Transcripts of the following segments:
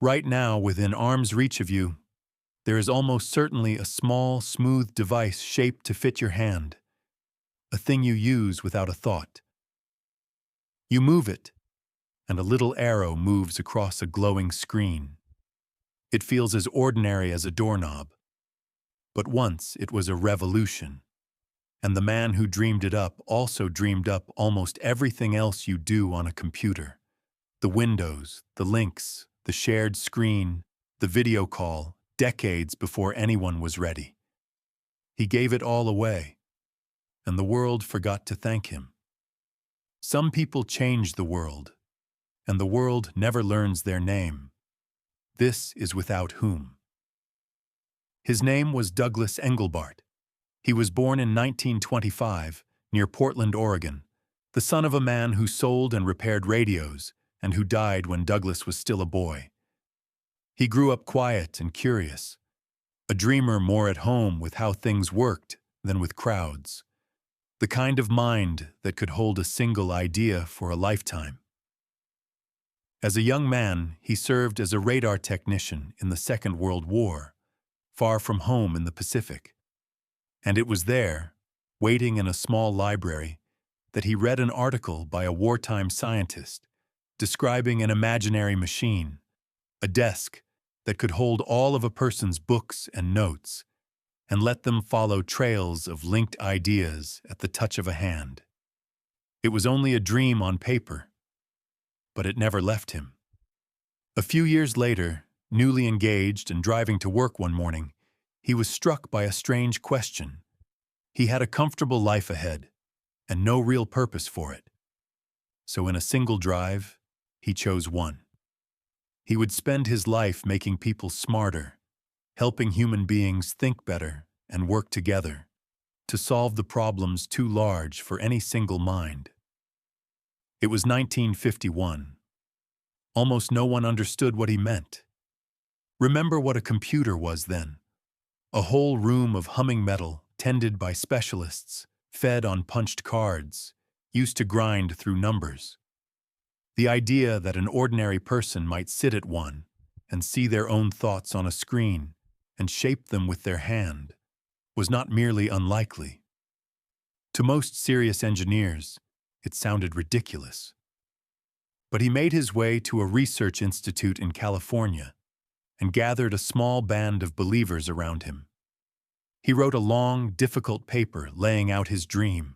Right now, within arm's reach of you, there is almost certainly a small, smooth device shaped to fit your hand, a thing you use without a thought. You move it, and a little arrow moves across a glowing screen. It feels as ordinary as a doorknob, but once it was a revolution. And the man who dreamed it up also dreamed up almost everything else you do on a computer. The windows, the links, the shared screen, the video call, decades before anyone was ready. He gave it all away, and the world forgot to thank him. Some people change the world, and the world never learns their name. This is without whom. His name was Douglas Engelbart. He was born in 1925, near Portland, Oregon, the son of a man who sold and repaired radios and who died when Douglas was still a boy. He grew up quiet and curious, a dreamer more at home with how things worked than with crowds, the kind of mind that could hold a single idea for a lifetime. As a young man, he served as a radar technician in the Second World War, far from home in the Pacific. And it was there, waiting in a small library, that he read an article by a wartime scientist describing an imaginary machine, a desk that could hold all of a person's books and notes and let them follow trails of linked ideas at the touch of a hand. It was only a dream on paper, but it never left him. A few years later, newly engaged and driving to work one morning, he was struck by a strange question. He had a comfortable life ahead, and no real purpose for it. So in a single drive, he chose one. He would spend his life making people smarter, helping human beings think better and work together to solve the problems too large for any single mind. It was 1951. Almost no one understood what he meant. Remember what a computer was then. A whole room of humming metal, tended by specialists, fed on punched cards, used to grind through numbers. The idea that an ordinary person might sit at one and see their own thoughts on a screen and shape them with their hand was not merely unlikely. To most serious engineers, it sounded ridiculous. But he made his way to a research institute in California and gathered a small band of believers around him. He wrote a long, difficult paper laying out his dream,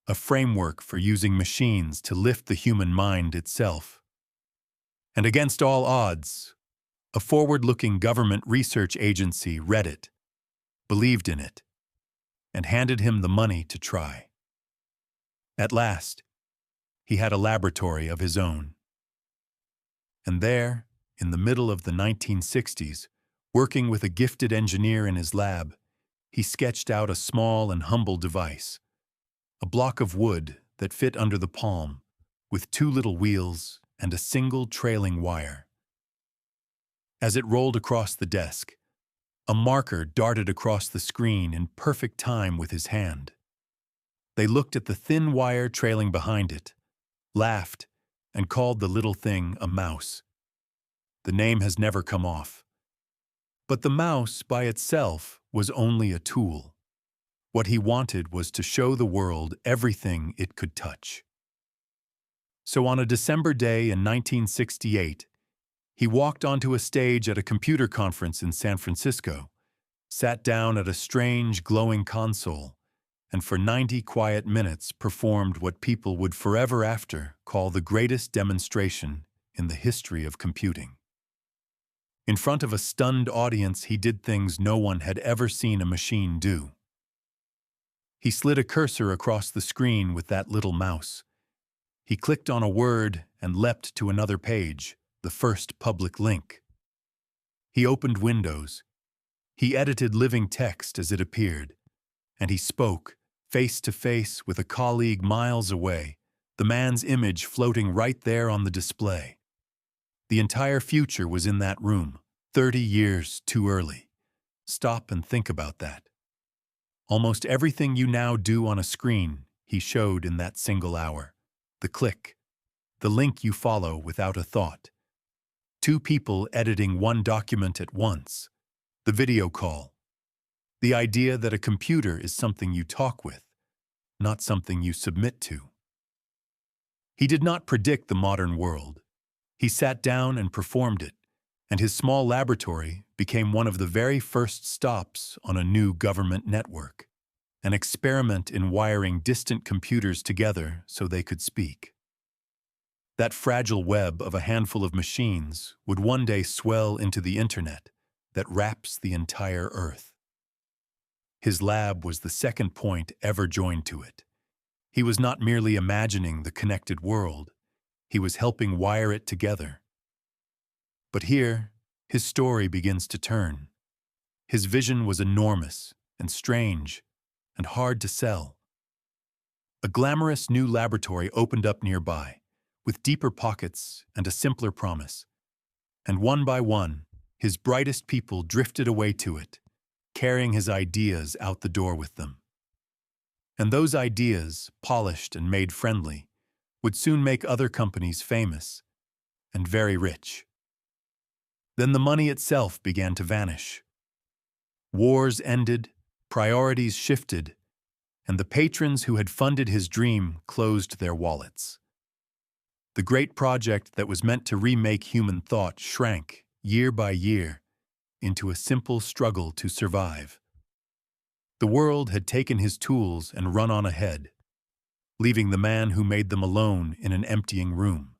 a framework for using machines to lift the human mind itself. And against all odds, a forward-looking government research agency read it, believed in it, and handed him the money to try. At last, he had a laboratory of his own. And there, in the middle of the 1960s, working with a gifted engineer in his lab, he sketched out a small and humble device, a block of wood that fit under the palm, with two little wheels and a single trailing wire. As it rolled across the desk, a marker darted across the screen in perfect time with his hand. They looked at the thin wire trailing behind it, laughed, and called the little thing a mouse. The name has never come off. But the mouse, by itself, was only a tool. What he wanted was to show the world everything it could touch. So on a December day in 1968, he walked onto a stage at a computer conference in San Francisco, sat down at a strange, glowing console, and for 90 quiet minutes performed what people would forever after call the greatest demonstration in the history of computing. In front of a stunned audience, he did things no one had ever seen a machine do. He slid a cursor across the screen with that little mouse. He clicked on a word and leapt to another page, the first public link. He opened Windows. He edited living text as it appeared, and he spoke, face to face with a colleague miles away, the man's image floating right there on the display. The entire future was in that room, 30 years too early. Stop and think about that. Almost everything you now do on a screen, he showed in that single hour. The click, the link you follow without a thought. Two people editing one document at once. The video call. The idea that a computer is something you talk with, not something you submit to. He did not predict the modern world. He sat down and performed it, and his small laboratory became one of the very first stops on a new government network, an experiment in wiring distant computers together so they could speak. That fragile web of a handful of machines would one day swell into the internet that wraps the entire Earth. His lab was the second point ever joined to it. He was not merely imagining the connected world, he was helping wire it together. But here, his story begins to turn. His vision was enormous and strange and hard to sell. A glamorous new laboratory opened up nearby, with deeper pockets and a simpler promise. And one by one, his brightest people drifted away to it, carrying his ideas out the door with them. And those ideas, polished and made friendly, would soon make other companies famous and very rich. Then the money itself began to vanish. Wars ended, priorities shifted, and the patrons who had funded his dream closed their wallets. The great project that was meant to remake human thought shrank, year by year, into a simple struggle to survive. The world had taken his tools and run on ahead, leaving the man who made them alone in an emptying room.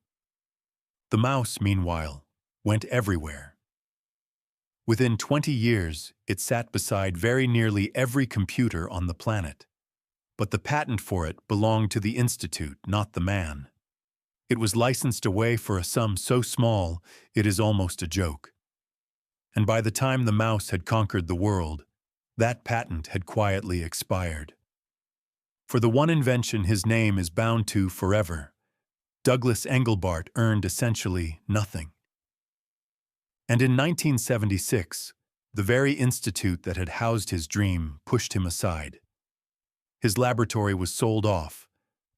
The mouse, meanwhile, went everywhere. Within 20 years, it sat beside very nearly every computer on the planet. But the patent for it belonged to the institute, not the man. It was licensed away for a sum so small it is almost a joke. And by the time the mouse had conquered the world, that patent had quietly expired. For the one invention his name is bound to forever, Douglas Engelbart earned essentially nothing. And in 1976, the very institute that had housed his dream pushed him aside. His laboratory was sold off,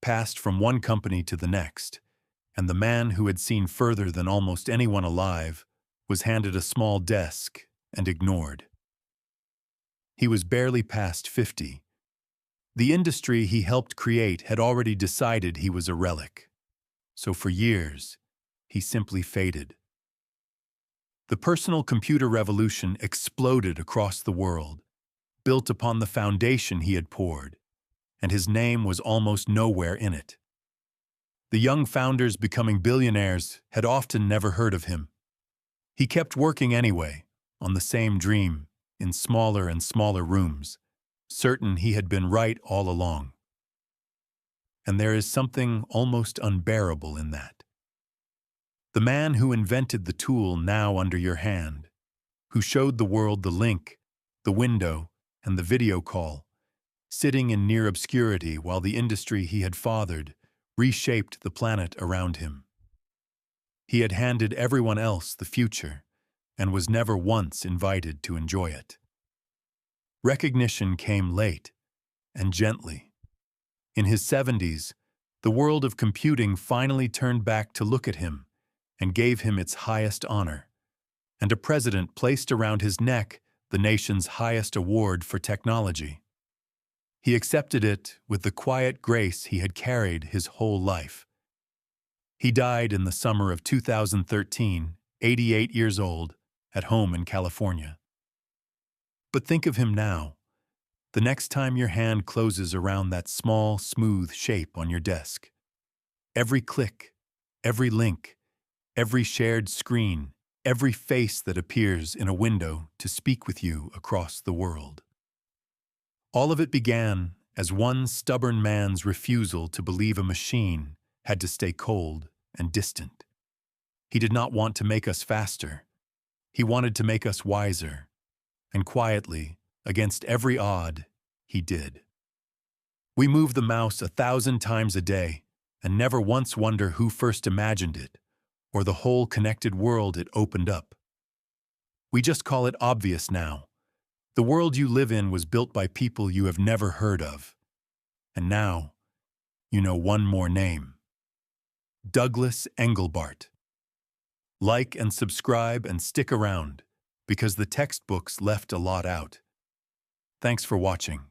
passed from one company to the next, and the man who had seen further than almost anyone alive was handed a small desk and ignored. He was barely past 50. The industry he helped create had already decided he was a relic. So for years, he simply faded. The personal computer revolution exploded across the world, built upon the foundation he had poured, and his name was almost nowhere in it. The young founders becoming billionaires had often never heard of him. He kept working anyway, on the same dream, in smaller and smaller rooms, certain he had been right all along. And there is something almost unbearable in that. The man who invented the tool now under your hand, who showed the world the link, the window, and the video call, sitting in near obscurity while the industry he had fathered reshaped the planet around him. He had handed everyone else the future and was never once invited to enjoy it. Recognition came late and gently. In his 70s, the world of computing finally turned back to look at him and gave him its highest honor, and a president placed around his neck the nation's highest award for technology. He accepted it with the quiet grace he had carried his whole life. He died in the summer of 2013, 88 years old, at home in California. But think of him now, the next time your hand closes around that small, smooth shape on your desk. Every click, every link, every shared screen, every face that appears in a window to speak with you across the world. All of it began as one stubborn man's refusal to believe a machine had to stay cold and distant. He did not want to make us faster. He wanted to make us wiser. And quietly, against every odd, he did. We move the mouse 1,000 times a day and never once wonder who first imagined it or the whole connected world it opened up. We just call it obvious now. The world you live in was built by people you have never heard of. And now, you know one more name. Douglas Engelbart. Like and subscribe and stick around, because the textbooks left a lot out. Thanks for watching.